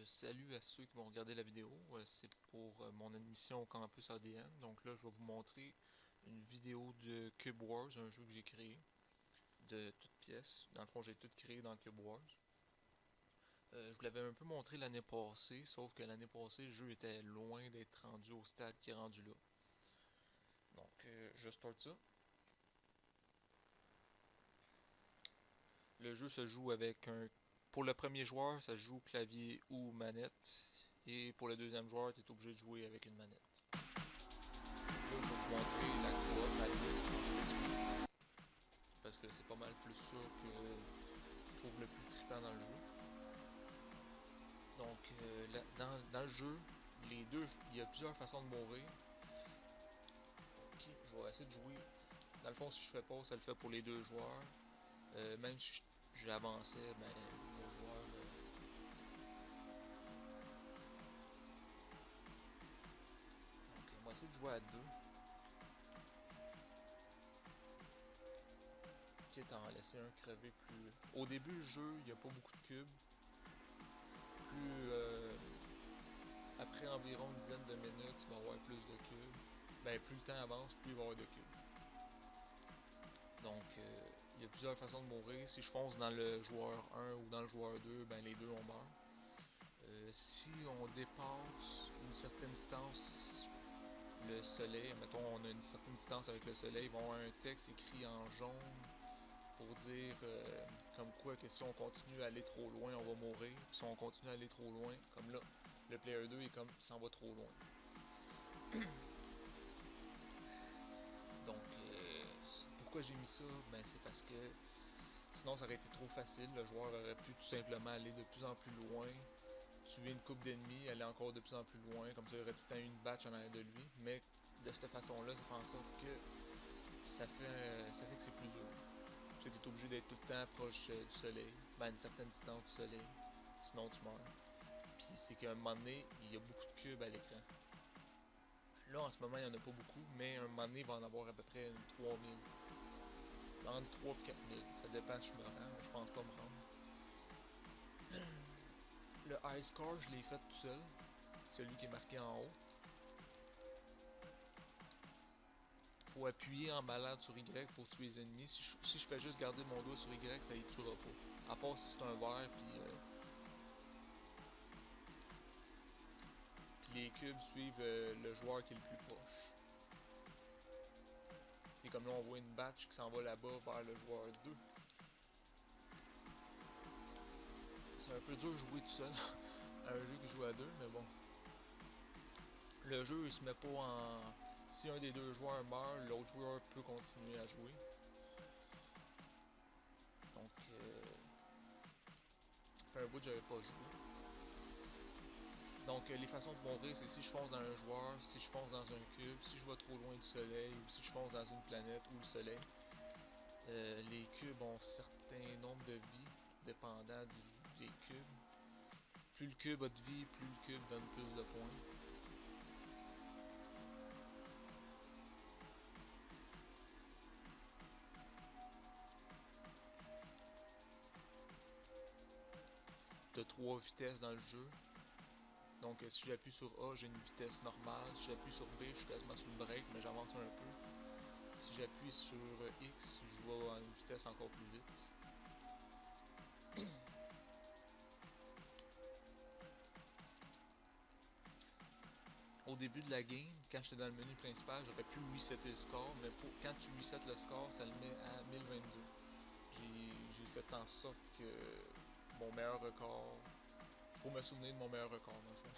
Salut à ceux qui vont regarder la vidéo. C'est pour mon admission au campus ADN. Donc là, je vais vous montrer une vidéo de Cube Wars, un jeu que j'ai créé de toutes pièces. Dans le fond, j'ai tout créé dans Cube Wars. Je vous l'avais un peu montré l'année passée, sauf que l'année passée, le jeu était loin d'être rendu au stade qui est rendu là. Donc, je start ça. Le jeu se joue avec un... Pour le premier joueur, ça se joue clavier ou manette. Et pour le deuxième joueur, tu es obligé de jouer avec une manette. Là, je vais vous montrer la coop à deux en split parce que c'est pas mal plus ça que je trouve le plus trippant dans le jeu. Donc, dans le jeu, les deux, il y a plusieurs façons de mourir. Ok, je vais essayer de jouer. Dans le fond, si je fais pas, ça le fait pour les deux joueurs. Même si j'avançais, ben, le joueur. Donc, on va essayer de jouer à deux. Quitte à en laisser un crever plus. Au début du jeu, il n'y a pas beaucoup de cubes. Plus après environ une dizaine de minutes, il va y avoir plus de cubes. Ben, plus le temps avance, plus il va y avoir de cubes. Donc, il y a plusieurs façons de mourir. Si je fonce dans le joueur 1 ou dans le joueur 2, ben les deux on meurt. Si on dépasse une certaine distance, le soleil, mettons on a une certaine distance avec le soleil, ils vont avoir un texte écrit en jaune pour dire comme quoi que si on continue à aller trop loin, on va mourir. Puis si on continue à aller trop loin, comme là, le player 2 est comme s'en va trop loin. Donc, pourquoi j'ai mis ça? Ben, c'est parce que sinon, ça aurait été trop facile. Le joueur aurait pu tout simplement aller de plus en plus loin, tuer une coupe d'ennemis, aller encore de plus en plus loin. Comme ça, il aurait tout le temps eu une batch en arrière de lui. Mais de cette façon-là, ça fait en sorte que ça fait que c'est plus dur. Tu es obligé d'être tout le temps proche du soleil, ben, à une certaine distance du soleil. Sinon, tu meurs. Puis c'est qu'à un moment donné, il y a beaucoup de cubes à l'écran. Là, en ce moment, il n'y en a pas beaucoup, mais à un moment donné, il va en avoir à peu près 3000. Entre 3 et 4000. Ça dépend si je me rends, mais je pense pas me rendre. Le high score, je l'ai fait tout seul. Celui qui est marqué en haut. Faut appuyer en malade sur Y pour tuer les ennemis. Si je fais juste garder mon doigt sur Y, ça les tuera pas. À part si c'est un vert, puis les cubes suivent le joueur qui est le plus proche. Et comme là, on voit une batch qui s'en va là-bas vers le joueur 2. C'est un peu dur de jouer tout seul à un jeu qui joue à deux, mais bon. Le jeu, il se met pas en... Si un des deux joueurs meurt, l'autre joueur peut continuer à jouer. Donc, ça fait un bout que j'avais pas joué. Donc, les façons de mourir, c'est si je fonce dans un joueur, si je fonce dans un cube, si je vais trop loin du soleil, ou si je fonce dans une planète ou le soleil. Les cubes ont un certain nombre de vies, dépendant des cubes. Plus le cube a de vie, plus le cube donne plus de points. Tu as 3 vitesses dans le jeu. Donc si j'appuie sur A, j'ai une vitesse normale. Si j'appuie sur B, je suis quasiment sur le break, mais j'avance un peu. Si j'appuie sur X, je vais à une vitesse encore plus vite. Au début de la game, quand j'étais dans le menu principal, j'aurais pu resetter le score, mais quand tu resets le score, ça le met à 1022. J'ai fait en sorte que mon meilleur record, pour me souvenir de mon meilleur record dans le fond.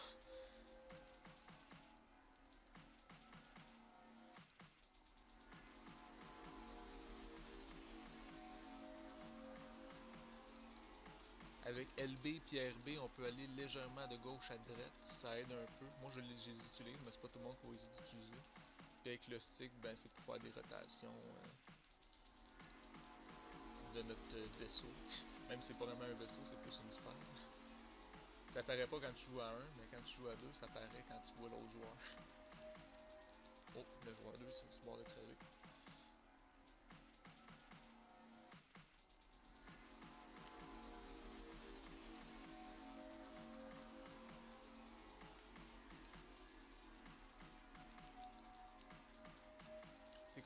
Avec LB et RB, on peut aller légèrement de gauche à droite, ça aide un peu. Moi je les utilise, mais c'est pas tout le monde qui va les utiliser. Puis avec le stick, ben c'est pour faire des rotations de notre vaisseau. Même si c'est pas vraiment un vaisseau, c'est plus une sphère. Ça apparaît pas quand tu joues à 1, mais quand tu joues à 2, ça apparaît quand tu vois l'autre joueur. Oh, le joueur 2, c'est sur le bord de crever.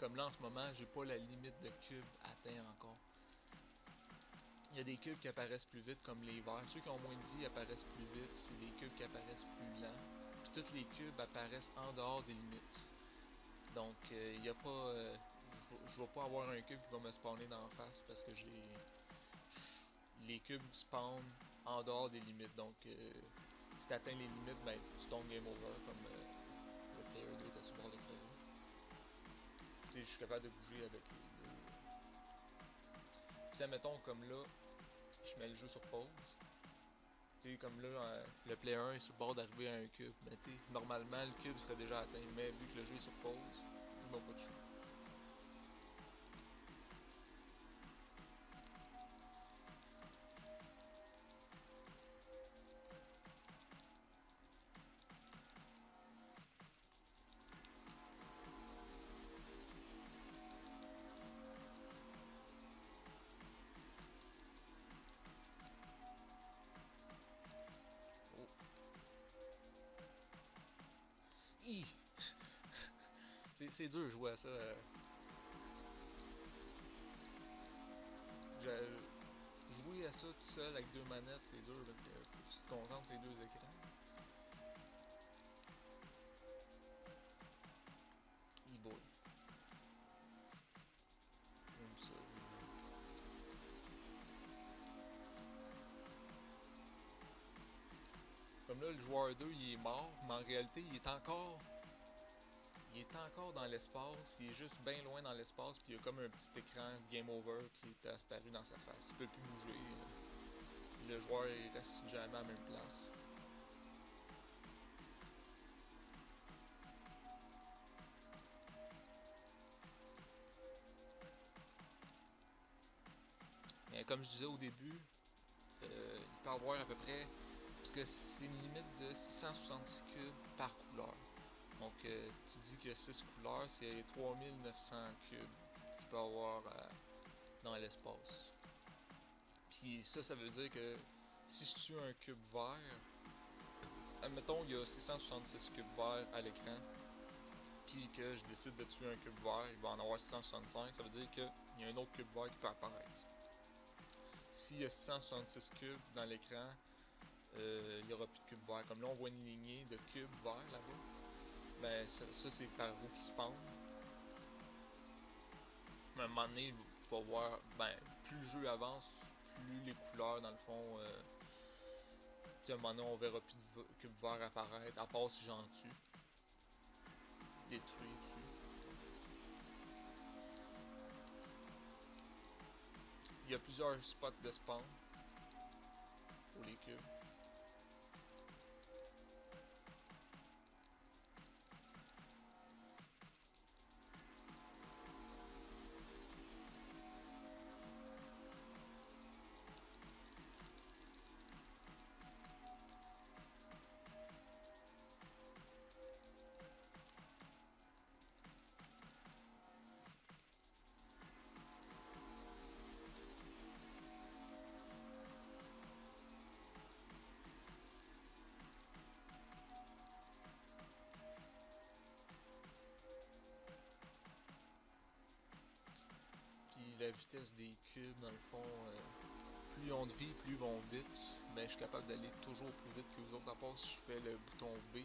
comme là en ce moment, j'ai pas la limite de cubes atteint encore. Il y a des cubes qui apparaissent plus vite comme les verts. Ceux qui ont moins de vie apparaissent plus vite. C'est des cubes qui apparaissent plus lents. Puis tous les cubes apparaissent en dehors des limites. Donc il n'y a pas. Je vais pas avoir un cube qui va me spawner d'en face parce que les cubes spawnent en dehors des limites. Donc si tu atteins les limites, ben tu tombes game over comme le player 2 était sur le bord de crever. Je suis capable de bouger avec les deux. Puis admettons comme là, je mets le jeu sur pause. T'sais, comme là, le player 1 est sur le bord d'arriver à un cube. Mais normalement, le cube serait déjà atteint. Mais vu que le jeu est sur pause, il m'a pas touché. Oh. C'est dur de jouer à ça. Jouer à ça tout seul avec deux manettes, c'est dur parce que faut que tu te concentres ces deux écrans. E-boy. Comme ça. Comme là, le joueur 2 il est mort, mais en réalité, il est encore dans l'espace, il est juste bien loin dans l'espace, puis il y a comme un petit écran game over qui est apparu dans sa face. Il peut plus bouger. Le joueur il reste jamais à la même place. Mais comme je disais au début, il peut avoir à peu près, parce que c'est une limite de 666 cubes par couleur. Donc tu dis que 6 couleurs, c'est 3900 cubes qu'il peut avoir dans l'espace. Puis ça veut dire que si je tue un cube vert, admettons il y a 666 cubes verts à l'écran, puis que je décide de tuer un cube vert, il va en avoir 665, ça veut dire qu'il y a un autre cube vert qui peut apparaître. S'il y a 666 cubes dans l'écran, il n'y aura plus de cubes verts. Comme là on voit une lignée de cubes verts là-bas, ben ça c'est par où qui spawn. Mais à un moment donné, tu vas voir, ben plus le jeu avance, plus les couleurs dans le fond, à un moment donné on verra plus de cubes verts apparaître, à part si j'en tue. Détruire, tue. Il y a plusieurs spots de spawn pour les cubes. Puis la vitesse des cubes, dans le fond, plus ils ont de vie, plus ils vont vite. Mais je suis capable d'aller toujours plus vite que les autres, à part si je fais le bouton B.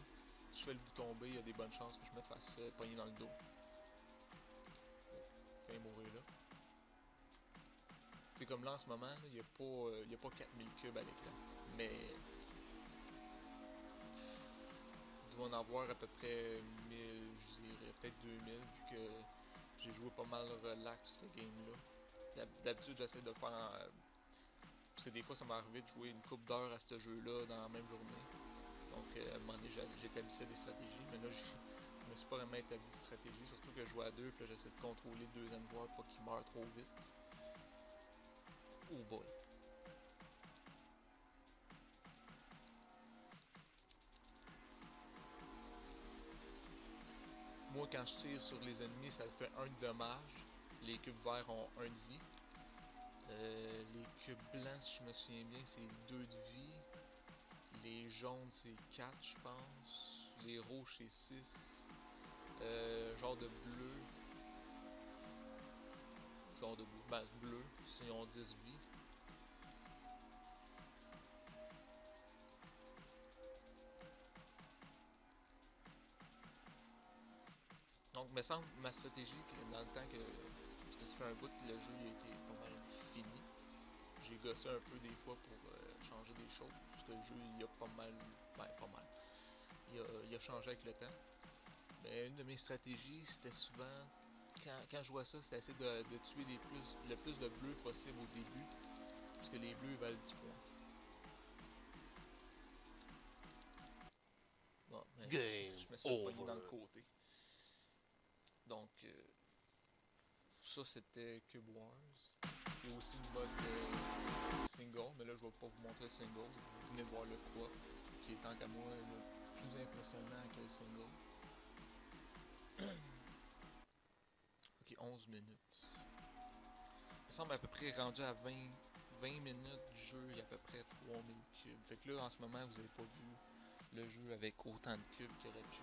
Si je fais le bouton B, il y a des bonnes chances que je me fasse pogner dans le dos. Fait mourir là. C'est comme là en ce moment, il n'y a pas 4000 cubes à l'écran. Mais il doit en avoir à peu près 1000, je dirais peut-être 2000, vu que j'ai joué pas mal relax ce game-là. D'habitude, j'essaie de faire. Parce que des fois, ça m'est arrivé de jouer une couple d'heures à ce jeu-là dans la même journée. Donc, à un moment donné, j'établissais des stratégies. Mais là, je me suis pas vraiment établi de stratégie. Surtout que je joue à deux, puis là, j'essaie de contrôler le deuxième joueur pour pas qu'il meure trop vite. Oh boy. Moi, quand je tire sur les ennemis, ça fait 1 de dommage. Les cubes verts ont 1 de vie. Les cubes blancs, si je me souviens bien, c'est 2 de vie. Les jaunes, c'est 4, je pense. Les rouges, c'est 6. Genre de bleu. corps de bleu. Ben, bleu, ils ont 10 vies. Donc, me semble ma stratégie, que dans le temps que. Parce que ça fait un bout que le jeu il a été pas mal fini. J'ai gossé un peu des fois pour changer des choses. Parce que le jeu, il a pas mal. Ben, pas mal. Il a changé avec le temps. Mais une de mes stratégies, c'était souvent. Quand je vois ça, c'était essayer de tuer le plus de bleus possible au début. Parce que les bleus valent 10 points. Bon, mais Game je me suis fait pogner dans le over. côté. Donc, ça c'était Cube Wars. Il y a aussi le mode single, mais là je vais pas vous montrer le single. Vous venez de voir le 3, qui est tant qu'à moi le plus impressionnant que le single. Ok, 11 minutes. Il me semble à peu près rendu à 20 minutes du jeu, il y a à peu près 3000 cubes. Fait que là, en ce moment, vous n'avez pas vu le jeu avec autant de cubes qu'il aurait pu